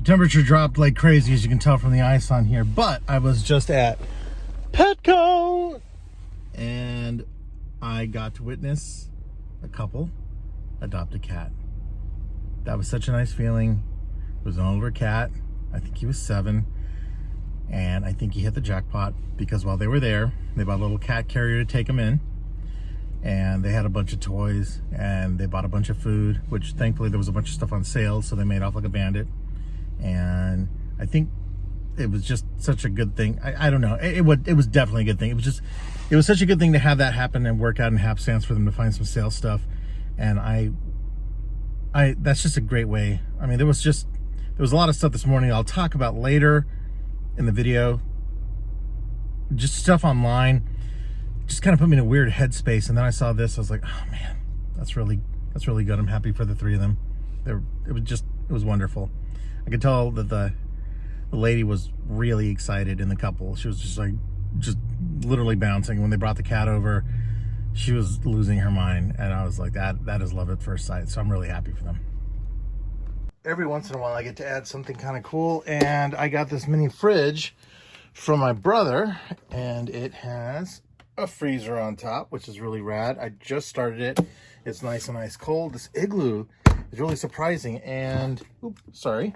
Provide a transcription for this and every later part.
Temperature dropped like crazy, as you can tell from the ice on here, but I was just at Petco and I got to witness a couple adopt a cat. That was such a nice feeling. It was an older cat. I think he was 7, and I think he hit the jackpot because while they were there, they bought a little cat carrier to take him in, and they had a bunch of toys, and they bought a bunch of food, which thankfully there was a bunch of stuff on sale, so they made off like a bandit. And I think it was just such a good thing. I don't know. It was definitely a good thing. It was such a good thing to have that happen and work out in hapstance for them to find some sale stuff. And I that's just a great way. I mean, there was a lot of stuff this morning I'll talk about later in the video. Just stuff online just kind of put me in a weird headspace. And then I saw this, I was like, oh man, that's really good. I'm happy for the 3 of them. It was wonderful. I could tell that the lady was really excited in the couple. She was just literally bouncing. When they brought the cat over, she was losing her mind. And I was like, that is love at first sight. So I'm really happy for them. Every once in a while I get to add something kind of cool. And I got this mini fridge from my brother. And it has a freezer on top, which is really rad. I just started it. It's nice and ice cold. This Igloo is really surprising. And, oops, sorry.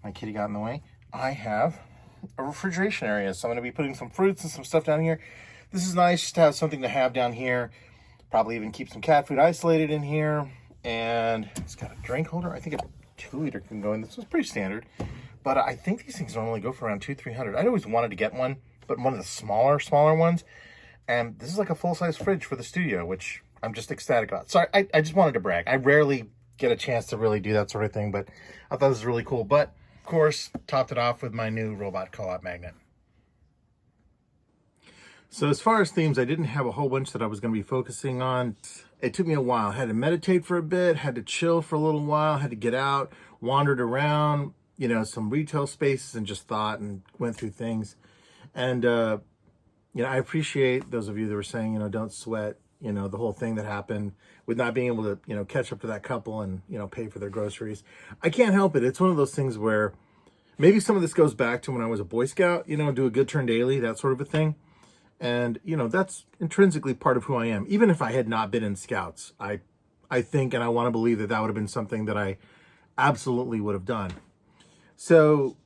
My kitty got in the way. I have a refrigeration area, so I'm going to be putting some fruits and some stuff down here. This is nice just to have something to have down here. Probably even keep some cat food isolated in here. And it's got a drink holder. I think a 2-liter can go in. This is pretty standard, but I think these things normally go for around $200-300. I always wanted to get one, but one of the smaller ones. And this is like a full-size fridge for the studio, which I'm just ecstatic about. Sorry, I just wanted to brag. I rarely get a chance to really do that sort of thing, but I thought this was really cool. But of course, topped it off with my new robot co-op magnet. So as far as themes, I didn't have a whole bunch that I was going to be focusing on. It took me a while. I had to meditate for a bit, had to chill for a little while, had to get out, wandered around, some retail spaces and just thought and went through things. And, I appreciate those of you that were saying, don't sweat, the whole thing that happened with not being able to, catch up to that couple and, pay for their groceries. I can't help it. It's one of those things where maybe some of this goes back to when I was a Boy Scout, do a good turn daily, that sort of a thing. And, that's intrinsically part of who I am. Even if I had not been in Scouts, I think, and I want to believe that would have been something that I absolutely would have done. So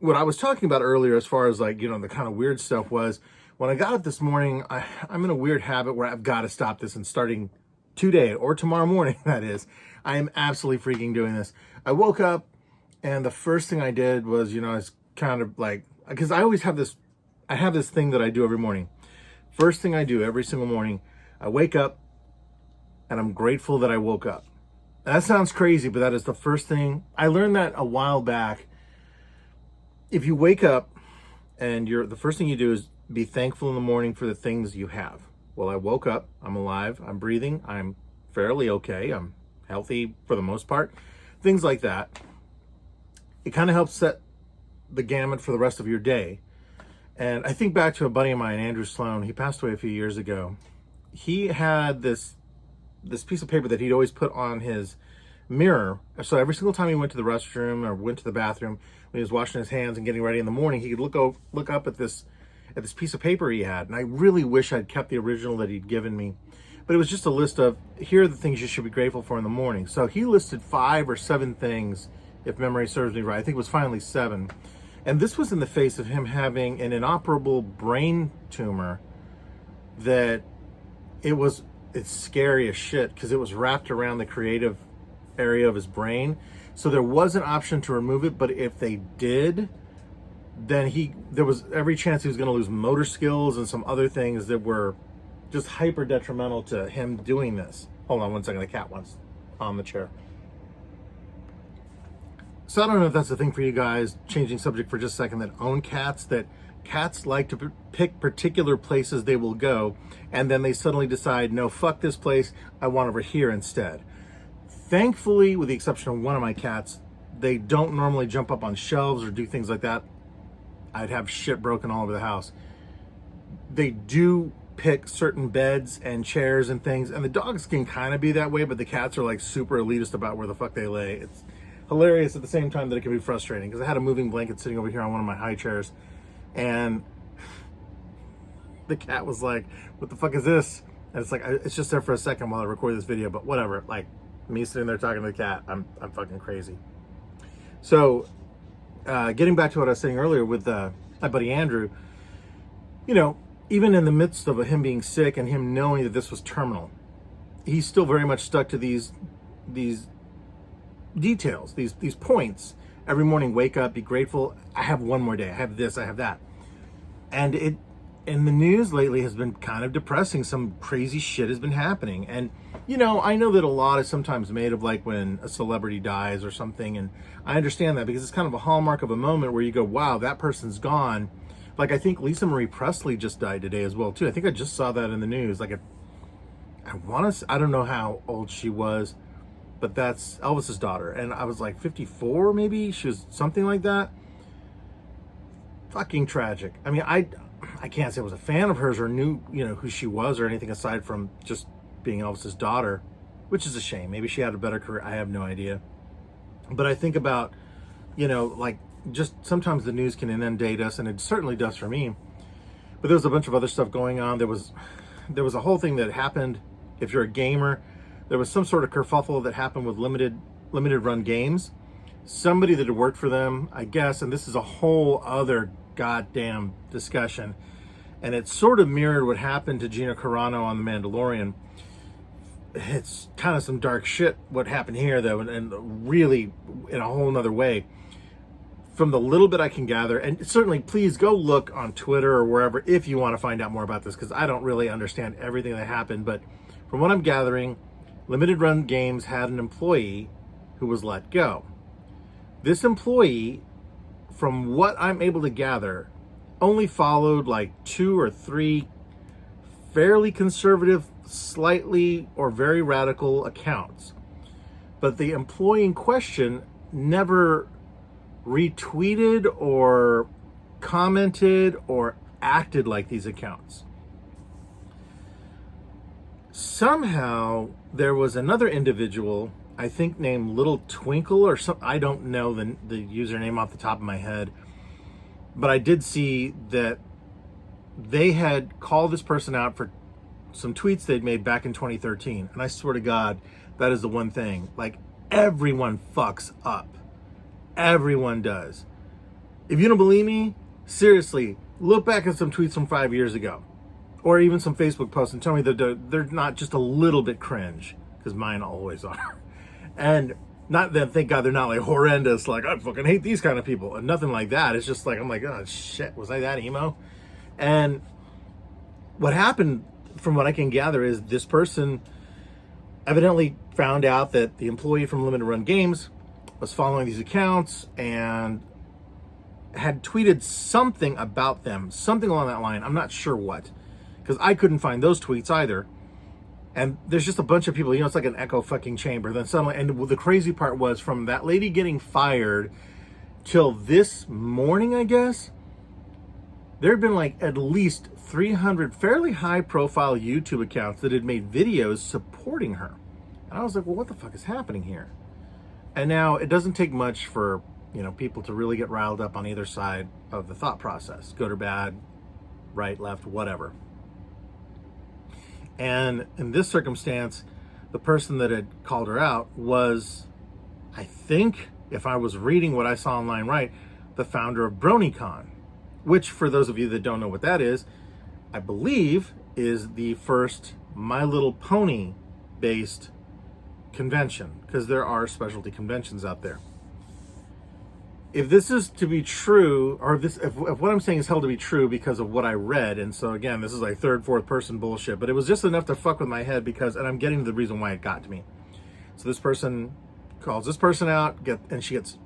what I was talking about earlier, as far as the kind of weird stuff was, when I got up this morning, I'm in a weird habit where I've got to stop this, and starting today or tomorrow morning, that is, I am absolutely freaking doing this. I woke up and the first thing I did was, I was kind of because I always have this, I have this thing that I do every morning. First thing I do every single morning, I wake up and I'm grateful that I woke up. That sounds crazy, but that is the first thing. I learned that a while back. If you wake up and the first thing you do is be thankful in the morning for the things you have. Well, I woke up, I'm alive, I'm breathing, I'm fairly okay, I'm healthy for the most part. Things like that. It kind of helps set the gamut for the rest of your day. And I think back to a buddy of mine, Andrew Sloan. He passed away a few years ago. He had this piece of paper that he'd always put on his mirror. So every single time he went to the restroom or went to the bathroom, when he was washing his hands and getting ready in the morning, he could look up at this piece of paper he had. And I really wish I'd kept the original that he'd given me. But it was just a list of, here are the things you should be grateful for in the morning. So he listed 5 or 7 things, if memory serves me right. I think it was finally 7. And this was in the face of him having an inoperable brain tumor that it's scary as shit because it was wrapped around the creative area of his brain. So there was an option to remove it, but if they did, then there was every chance he was going to lose motor skills and some other things that were just hyper detrimental to him doing this. Hold on one second, the cat wants on the chair. So I don't know if that's the thing for you guys, changing subject for just a second, that own cats, that cats like to pick particular places they will go, and then they suddenly decide, no, fuck this place, I want over here instead. Thankfully, with the exception of one of my cats, they don't normally jump up on shelves or do things like that. I'd have shit broken all over the house. They do pick certain beds and chairs and things, and the dogs can kind of be that way, but the cats are like super elitist about where the fuck they lay. hilarious at the same time that it can be frustrating, because I had a moving blanket sitting over here on one of my high chairs, and the cat was like, what the fuck is this? And it's like, it's just there for a second while I record this video, but whatever. Like, me sitting there talking to the cat, I'm fucking crazy. So, getting back to what I was saying earlier with my buddy Andrew, you know, even in the midst of him being sick and him knowing that this was terminal, he's still very much stuck to these details, these points. Every morning, wake up, be grateful. I have one more day. I have this, I have that. And it, in the news lately, has been kind of depressing. Some crazy shit has been happening. And, you know, I know that a lot is sometimes made of like when a celebrity dies or something. And I understand that because it's kind of a hallmark of a moment where you go, wow, that person's gone. Like, I think Lisa Marie Presley just died today as well, too. I think I just saw that in the news. Like, I don't know how old she was, but that's Elvis's daughter. And I was like 54, maybe? She was something like that. Fucking tragic. I mean, I can't say I was a fan of hers or knew, you know, who she was or anything aside from just being Elvis's daughter, which is a shame. Maybe she had a better career. I have no idea. But I think about, you know, like, just sometimes the news can inundate us, and it certainly does for me. But there was a bunch of other stuff going on. There was a whole thing that happened. If you're a gamer, there was some sort of kerfuffle that happened with limited run games. Somebody that had worked for them, I guess, and this is a whole other goddamn discussion, and it sort of mirrored what happened to Gina Carano on The Mandalorian. It's kind of some dark shit what happened here, though, and really in a whole nother way. From the little bit I can gather, and certainly please go look on Twitter or wherever if you want to find out more about this, because I don't really understand everything that happened, but from what I'm gathering, Limited Run Games had an employee who was let go. This employee, from what I'm able to gather, only followed like 2 or 3 fairly conservative, slightly or very radical accounts. But the employee in question never retweeted or commented or acted like these accounts. Somehow there was another individual, I think named Little Twinkle or something. I don't know the username off the top of my head, but I did see that they had called this person out for some tweets they'd made back in 2013. And I swear to God, that is the one thing. Like, everyone fucks up. Everyone does. If you don't believe me, seriously, look back at some tweets from 5 years ago, or even some Facebook posts, and tell me that they're not just a little bit cringe, because mine always are. And not that, thank God, they're not like horrendous, like I fucking hate these kind of people, and nothing like that. It's just like, I'm like, oh shit, was I that emo? And what happened, from what I can gather, is this person evidently found out that the employee from Limited Run Games was following these accounts and had tweeted something about them, something along that line. I'm not sure what, because I couldn't find those tweets either. And there's just a bunch of people, you know, it's like an echo fucking chamber. Then suddenly, and the crazy part was, from that lady getting fired till this morning, I guess, there had been like at least 300 fairly high profile YouTube accounts that had made videos supporting her. And I was like, well, what the fuck is happening here? And now it doesn't take much for, you know, people to really get riled up on either side of the thought process, good or bad, right, left, whatever. And in this circumstance, the person that had called her out was, I think, if I was reading what I saw online right, the founder of BronyCon, which, for those of you that don't know what that is, I believe is the first My Little Pony based convention, because there are specialty conventions out there. If this is to be true, or if what I'm saying is held to be true because of what I read, and so again, this is like third, fourth person bullshit, but it was just enough to fuck with my head, because, and I'm getting to the reason why it got to me. So this person calls this person out, and she gets,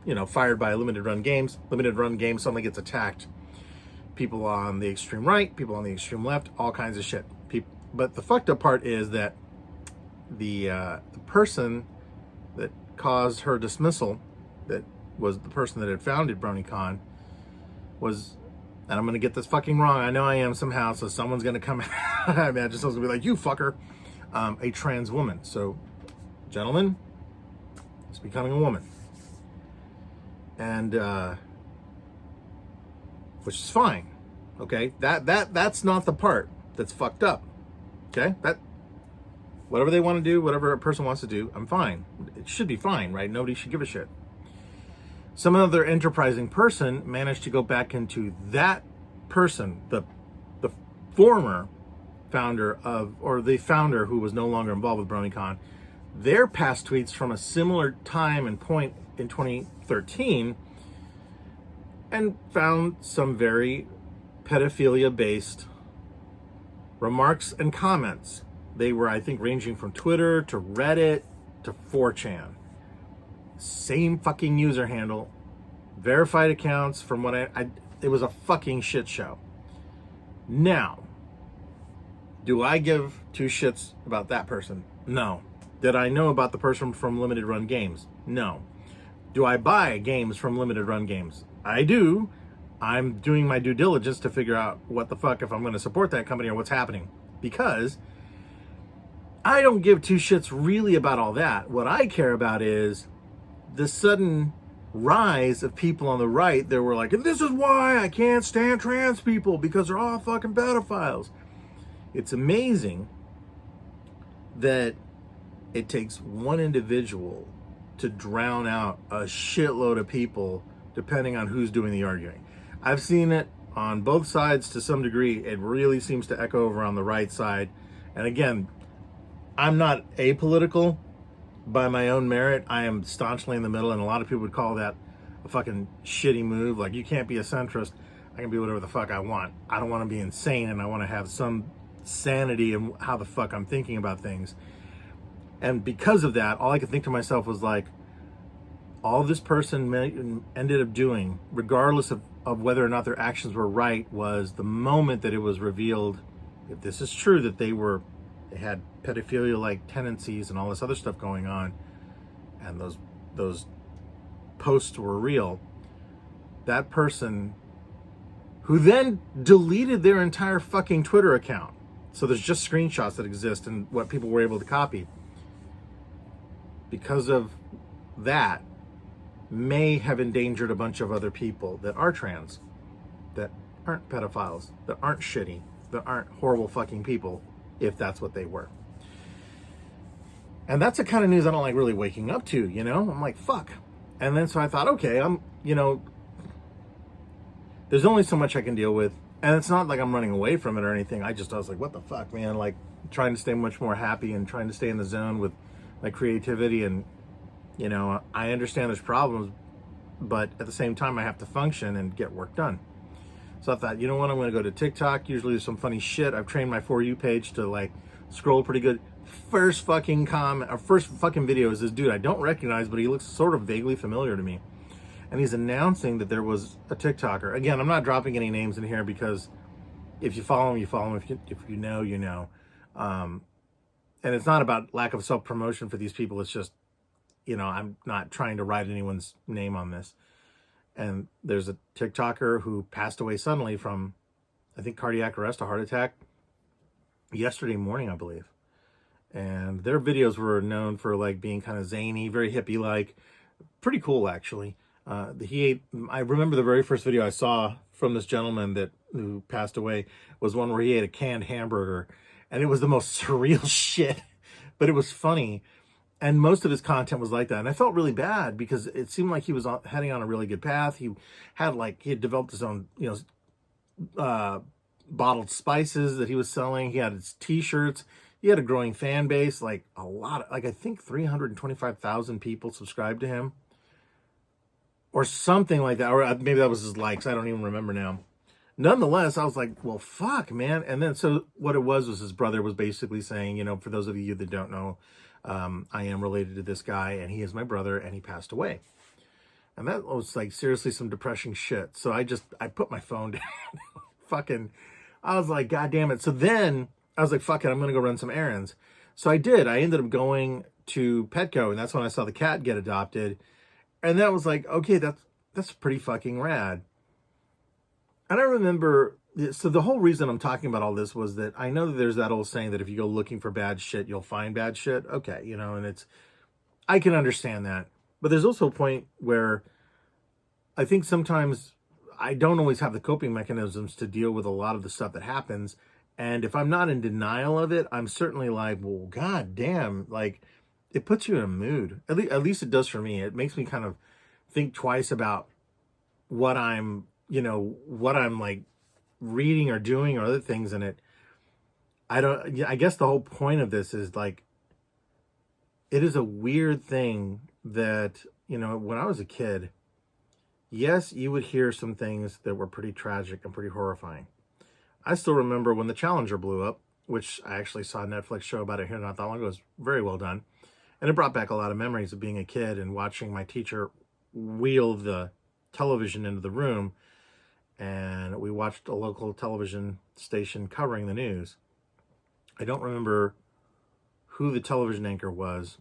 you know, fired by Limited Run Games. Limited Run Games suddenly gets attacked. People on the extreme right, people on the extreme left, all kinds of shit. But the fucked up part is that the person that caused her dismissal, that was the person that had founded BronyCon, was, and I'm going to get this fucking wrong, I know I am somehow, so someone's going to come I imagine someone's going to be like, you fucker, a trans woman. So, gentlemen, It's becoming a woman. And, which is fine. Okay? That's not the part that's fucked up. Okay? Whatever they want to do, whatever a person wants to do, I'm fine. It should be fine, right? Nobody should give a shit. Some other enterprising person managed to go back into that person, the former founder of, or the founder who was no longer involved with BronyCon, their past tweets from a similar time and point in 2013, and found some very pedophilia-based remarks and comments. They were, I think, ranging from Twitter to Reddit to 4chan. Same fucking user handle, verified accounts from what it was a fucking shit show. Now, do I give two shits about that person? No. Did I know about the person from Limited Run Games? No. Do I buy games from Limited Run Games? I do. I'm doing my due diligence to figure out what the fuck, if I'm going to support that company or what's happening. Because I don't give two shits really about all that. What I care about is the sudden rise of people on the right that were like, and this is why I can't stand trans people, because they're all fucking pedophiles. It's amazing that it takes one individual to drown out a shitload of people, depending on who's doing the arguing. I've seen it on both sides to some degree. It really seems to echo over on the right side. And again, I'm not apolitical by my own merit. I am staunchly in the middle, and a lot of people would call that a fucking shitty move. Like, you can't be a centrist. I can be whatever the fuck I want. I don't want to be insane, and I want to have some sanity in how the fuck I'm thinking about things. And because of that, all I could think to myself was like, all this person ended up doing, regardless of whether or not their actions were right, was the moment that it was revealed, if this is true, that they had pedophilia-like tendencies and all this other stuff going on, and those posts were real, that person, who then deleted their entire fucking Twitter account, so there's just screenshots that exist and what people were able to copy, because of that, may have endangered a bunch of other people that are trans, that aren't pedophiles, that aren't shitty, that aren't horrible fucking people, if that's what they were. And that's the kind of news I don't like really waking up to, you know? I'm like, fuck. And then so I thought, okay, there's only so much I can deal with. And it's not like I'm running away from it or anything. I was like, what the fuck, man? Like, trying to stay much more happy and trying to stay in the zone with my creativity. And, I understand there's problems, but at the same time, I have to function and get work done. So I thought, you know what? I'm going to go to TikTok. Usually there's some funny shit. I've trained my For You page to, like, scroll pretty good. First fucking video is this dude I don't recognize, but he looks sort of vaguely familiar to me. And he's announcing that there was a TikToker. Again, I'm not dropping any names in here because if you follow him, you follow him. If you know, you know. And it's not about lack of self-promotion for these people. It's just, I'm not trying to write anyone's name on this. And there's a TikToker who passed away suddenly from, I think, cardiac arrest, a heart attack, yesterday morning, I believe. And their videos were known for, like, being kind of zany, very hippie-like. Pretty cool, actually. I remember the very first video I saw from this gentleman who passed away was one where he ate a canned hamburger. And it was the most surreal shit, but it was funny. And most of his content was like that. And I felt really bad because it seemed like he was heading on a really good path. He had developed his own, bottled spices that he was selling. He had his t-shirts. He had a growing fan base, I think 325,000 people subscribed to him or something like that. Or maybe that was his likes. I don't even remember now. Nonetheless, I was like, well, fuck, man. And then so what it was his brother was basically saying, for those of you that don't know, I am related to this guy and he is my brother and he passed away. And that was seriously some depressing shit. So I put my phone down. I was like, God damn it. So then I was like, fuck it, I'm going to go run some errands. So I did. I ended up going to Petco, and that's when I saw the cat get adopted. And that was like, okay, that's pretty fucking rad. And I remember, so the whole reason I'm talking about all this was that I know that there's that old saying that if you go looking for bad shit, you'll find bad shit. Okay, and I can understand that. But there's also a point where I think sometimes I don't always have the coping mechanisms to deal with a lot of the stuff that happens. And if I'm not in denial of it, I'm certainly like, well, god damn, like it puts you in a mood. At least it does for me. It makes me kind of think twice about what I'm, what I'm like reading or doing or other things in it. I guess the whole point of this is like, it is a weird thing that, when I was a kid, yes, you would hear some things that were pretty tragic and pretty horrifying. I still remember when the Challenger blew up, which I actually saw a Netflix show about it here not that long ago. It was very well done. And it brought back a lot of memories of being a kid and watching my teacher wheel the television into the room. And we watched a local television station covering the news. I don't remember who the television anchor was.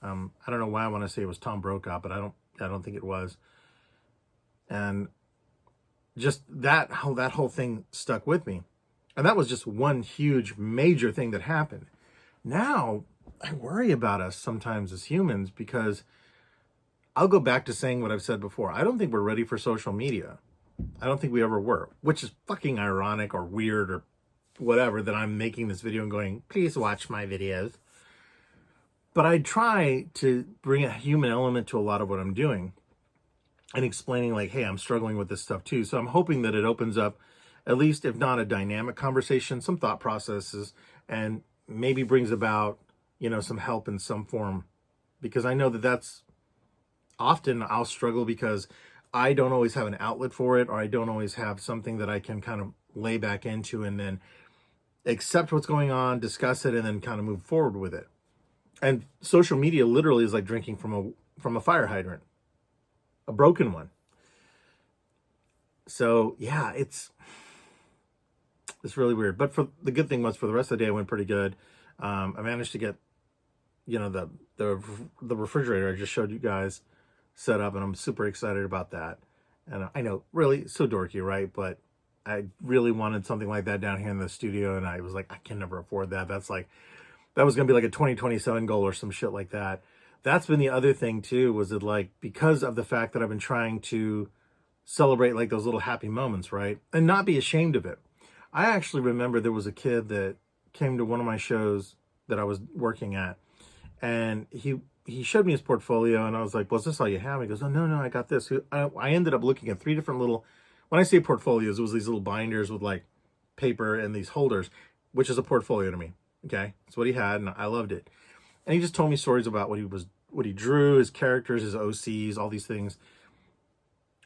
I don't know why I want to say it was Tom Brokaw, but I don't think it was. And just that whole thing stuck with me. And that was just one huge major thing that happened. Now I worry about us sometimes as humans, because I'll go back to saying what I've said before. I don't think we're ready for social media. I don't think we ever were, which is fucking ironic or weird or whatever that I'm making this video and going, please watch my videos. But I try to bring a human element to a lot of what I'm doing and explaining like, hey, I'm struggling with this stuff too. So I'm hoping that it opens up, at least if not a dynamic conversation, some thought processes, and maybe brings about, some help in some form. Because I know that that's often I'll struggle because I don't always have an outlet for it, or I don't always have something that I can kind of lay back into and then accept what's going on, discuss it, and then kind of move forward with it. And social media literally is like drinking from a fire hydrant, a broken one. So yeah, it's really weird. But for the good thing was, for the rest of the day, it went pretty good. I managed to get, the refrigerator I just showed you guys set up, and I'm super excited about that. And I know, really, so dorky, right? But I really wanted something like that down here in the studio, and I was like, I can never afford that. That was gonna be like a 2027 goal or some shit like that. That's been the other thing too, was it like, because of the fact that I've been trying to celebrate like those little happy moments, right? And not be ashamed of it. I actually remember there was a kid that came to one of my shows that I was working at, and he showed me his portfolio, and I was like, well, is this all you have? He goes, oh, no, I got this. I ended up looking at 3 different little, when I say portfolios, it was these little binders with like paper and these holders, which is a portfolio to me. Okay. That's what he had, and I loved it. And he just told me stories about what he drew, his characters, his OCs, all these things.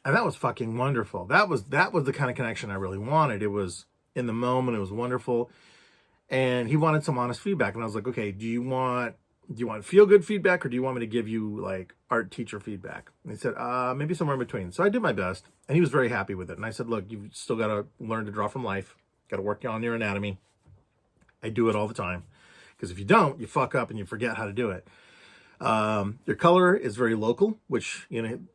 And that was fucking wonderful. That was the kind of connection I really wanted. It was in the moment. It was wonderful. And he wanted some honest feedback. And I was like, okay, do you want feel good feedback, or do you want me to give you like art teacher feedback? And he said, maybe somewhere in between. So I did my best, and he was very happy with it. And I said, look, you've still got to learn to draw from life. Got to work on your anatomy. I do it all the time, because if you don't, you fuck up and you forget how to do it. Your color is very local, which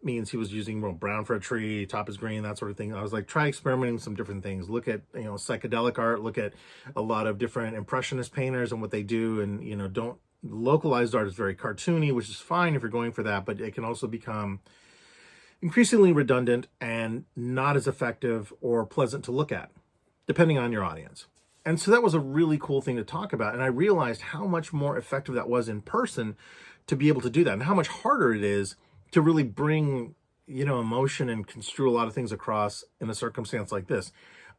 means he was using brown for a tree, top is green, that sort of thing. I was like, try experimenting with some different things. Look at psychedelic art. Look at a lot of different impressionist painters and what they do, and don't. Localized art is very cartoony, which is fine if you're going for that, but it can also become increasingly redundant and not as effective or pleasant to look at, depending on your audience. And so that was a really cool thing to talk about. And I realized how much more effective that was in person to be able to do that, and how much harder it is to really bring, emotion and construe a lot of things across in a circumstance like this.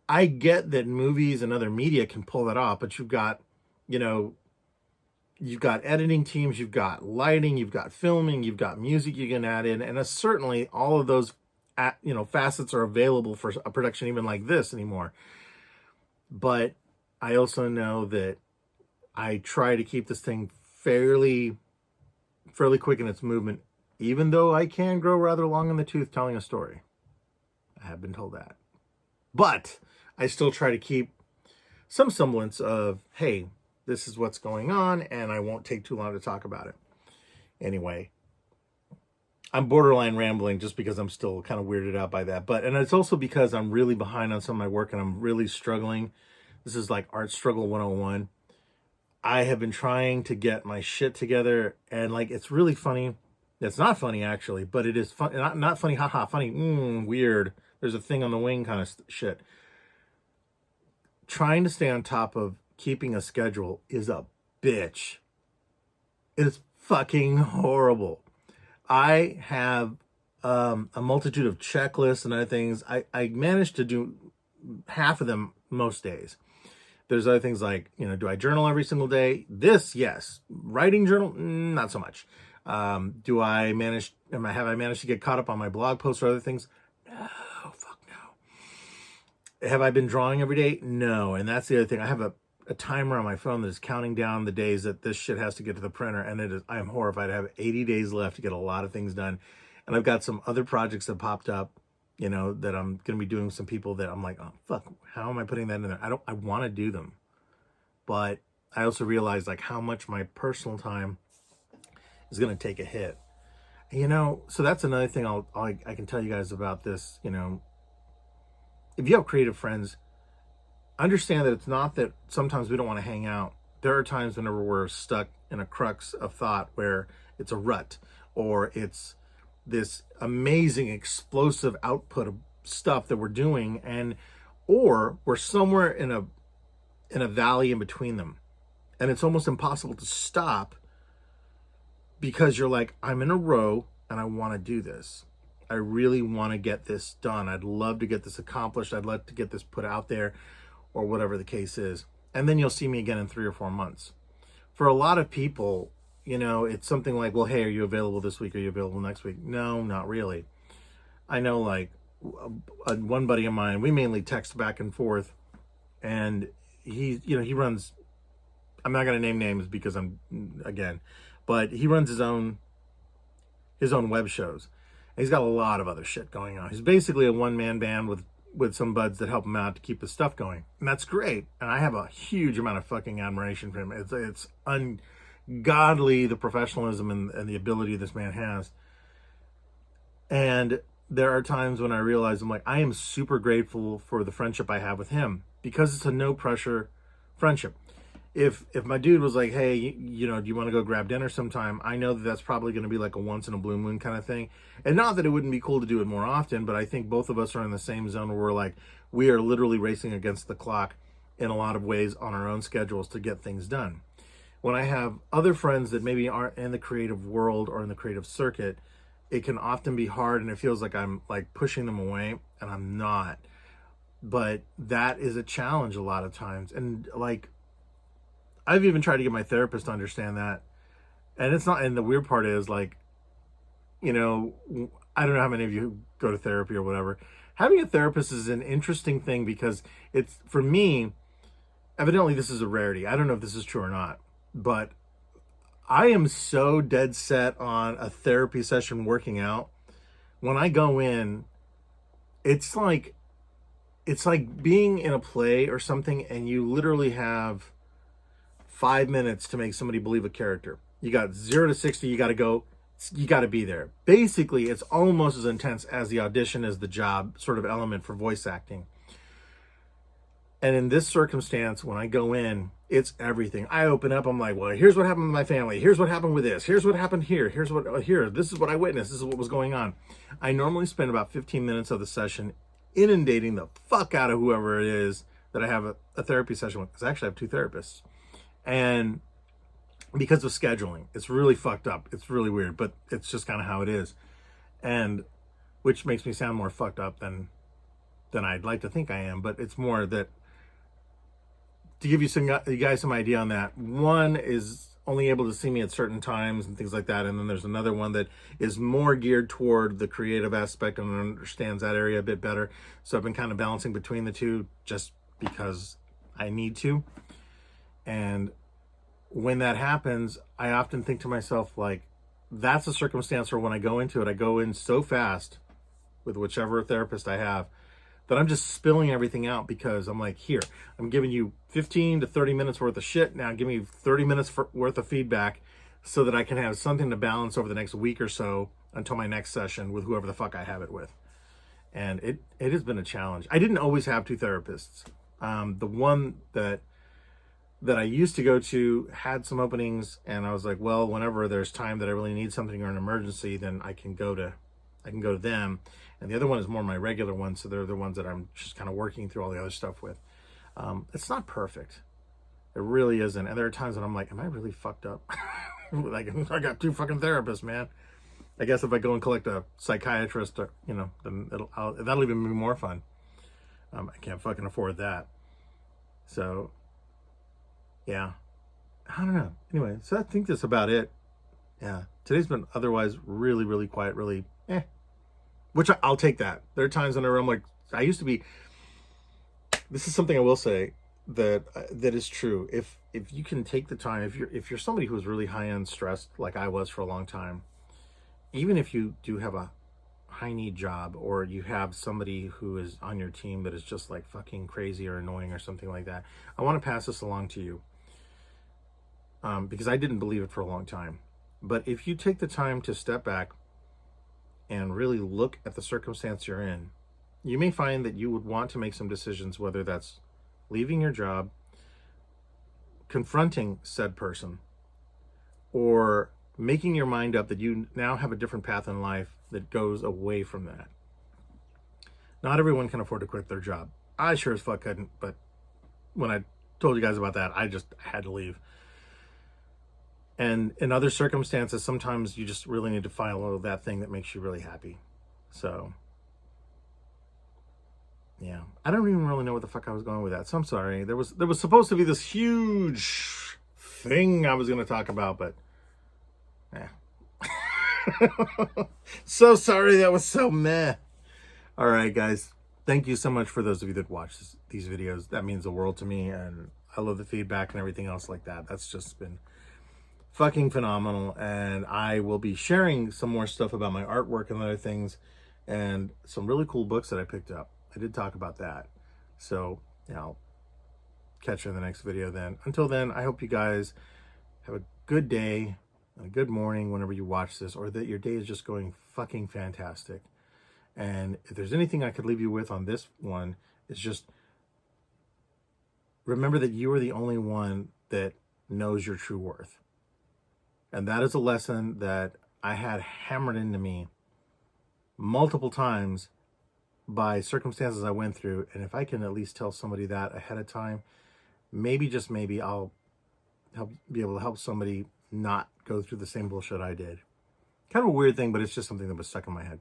I get that movies and other media can pull that off, but you've got editing teams, you've got lighting, you've got filming, you've got music you can add in, and certainly all of those, facets are available for a production even like this anymore. But I also know that I try to keep this thing fairly quick in its movement, even though I can grow rather long in the tooth telling a story. I have been told that. But I still try to keep some semblance of, hey, this is what's going on, and I won't take too long to talk about it. Anyway, I'm borderline rambling just because I'm still kind of weirded out by that. And it's also because I'm really behind on some of my work, and I'm really struggling. This is like art struggle 101. I have been trying to get my shit together, and like, it's really funny. It's not funny actually, but it is fun. Not funny, haha, funny, weird. There's a thing on the wing kind of shit. Trying to stay on top of keeping a schedule is a bitch. It is fucking horrible. I have a multitude of checklists and other things. I managed to do half of them most days. There's other things like, do I journal every single day? This, yes. Writing journal, not so much. Have I managed to get caught up on my blog posts or other things? No, fuck no. Have I been drawing every day? No. And that's the other thing. I have a timer on my phone that is counting down the days that this shit has to get to the printer. And I am horrified. I have 80 days left to get a lot of things done. And I've got some other projects that popped up, that I'm going to be doing some people that I'm like, oh, fuck, how am I putting that in there? I want to do them. But I also realize like how much my personal time is going to take a hit. So that's another thing I can tell you guys about this. If you have creative friends, understand that it's not that sometimes we don't want to hang out. There are times whenever we're stuck in a crux of thought where it's a rut or it's this amazing explosive output of stuff that we're doing, or we're somewhere in a valley in between them, and it's almost impossible to stop because you're like, I'm in a row and I want to do this. I really want to get this done. I'd love to get this accomplished. I'd love to get this put out there, or whatever the case is. And then you'll see me again in 3 or 4 months. For a lot of people, it's something like, well, hey, are you available this week? Are you available next week? No, not really. I know like one buddy of mine, we mainly text back and forth, and he runs, I'm not going to name names because but he runs his own web shows. And he's got a lot of other shit going on. He's basically a one-man band with some buds that help him out to keep his stuff going. And that's great. And I have a huge amount of fucking admiration for him. It's ungodly, the professionalism and the ability this man has. And there are times when I realize I'm like, I am super grateful for the friendship I have with him because it's a no pressure friendship. If my dude was like, hey, do you want to go grab dinner sometime? I know that that's probably going to be like a once in a blue moon kind of thing. And not that it wouldn't be cool to do it more often, but I think both of us are in the same zone where we're like, we are literally racing against the clock in a lot of ways on our own schedules to get things done. When I have other friends that maybe aren't in the creative world or in the creative circuit, it can often be hard and it feels like I'm like pushing them away, and I'm not. But that is a challenge a lot of times. And like, I've even tried to get my therapist to understand that. And it's not, and the weird part is like, I don't know how many of you go to therapy or whatever. Having a therapist is an interesting thing because it's, for me, evidently this is a rarity. I don't know if this is true or not, but I am so dead set on a therapy session working out. When I go in, it's like being in a play or something and you literally have 5 minutes to make somebody believe a character. You got 0 to 60, you got to go, you got to be there. Basically, it's almost as intense as the audition as the job sort of element for voice acting. And in this circumstance, when I go in, it's everything. I open up, I'm like, well, here's what happened with my family. Here's what happened with this. Here's what happened here. This is what I witnessed. This is what was going on. I normally spend about 15 minutes of the session inundating the fuck out of whoever it is that I have a therapy session with. Because I actually have 2 therapists. And because of scheduling, it's really fucked up. It's really weird, but it's just kind of how it is. And which makes me sound more fucked up than I'd like to think I am. But it's more that, to give you guys some idea on that, one is only able to see me at certain times and things like that. And then there's another one that is more geared toward the creative aspect and understands that area a bit better. So I've been kind of balancing between the two just because I need to. And when that happens, I often think to myself, like, that's a circumstance where when I go into it, I go in so fast with whichever therapist I have that I'm just spilling everything out because I'm like, here, I'm giving you 15 to 30 minutes worth of shit. Now give me 30 minutes worth of feedback so that I can have something to balance over the next week or so until my next session with whoever the fuck I have it with. And it has been a challenge. I didn't always have 2 therapists. The one that that I used to go to had some openings, and I was like, well, whenever there's time that I really need something or an emergency, then I can go to them. And the other one is more my regular one, so they're the ones that I'm just kind of working through all the other stuff with. It's not perfect. It really isn't. And there are times when I'm like, am I really fucked up? Like, I got 2 fucking therapists, man. I guess if I go and collect a psychiatrist, or, you know, then that'll even be more fun. I can't fucking afford that. So, yeah. I don't know. Anyway, so I think that's about it. Yeah. Today's been otherwise really, really quiet, really which I'll take that. There are times when I'm like, I used to be, this is something I will say that is true. If you can take the time, if you're somebody who's really high end stressed, like I was for a long time, even if you do have a high need job, or you have somebody who is on your team that is just like fucking crazy or annoying or something like that, I want to pass this along to you, because I didn't believe it for a long time. But if you take the time to step back and really look at the circumstance you're in, you may find that you would want to make some decisions, whether that's leaving your job, confronting said person, or making your mind up that you now have a different path in life that goes away from that. Not everyone can afford to quit their job. I sure as fuck couldn't, but when I told you guys about that, I had to leave. And in other circumstances, sometimes you just really need to follow that thing that makes you really happy. So, yeah. I don't even really know what the fuck I was going with that. So I'm sorry. There was supposed to be this huge thing I was going to talk about, but yeah. So sorry, that was so meh. All right, guys. Thank you so much for those of you that watch these videos. That means the world to me, and I love the feedback and everything else like that. That's just been fucking phenomenal. And I will be sharing some more stuff about my artwork and other things, and some really cool books that I picked up. I did talk about that. So, yeah, I'll catch you in the next video then. Until then, I hope you guys have a good day, a good morning whenever you watch this, or that your day is just going fucking fantastic. And if there's anything I could leave you with on this one, it's just remember that you are the only one that knows your true worth. And that is a lesson that I had hammered into me multiple times by circumstances I went through. And if I can at least tell somebody that ahead of time, maybe, just maybe, I'll be able to help somebody not go through the same bullshit I did. Kind of a weird thing, but it's just something that was stuck in my head.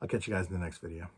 I'll catch you guys in the next video.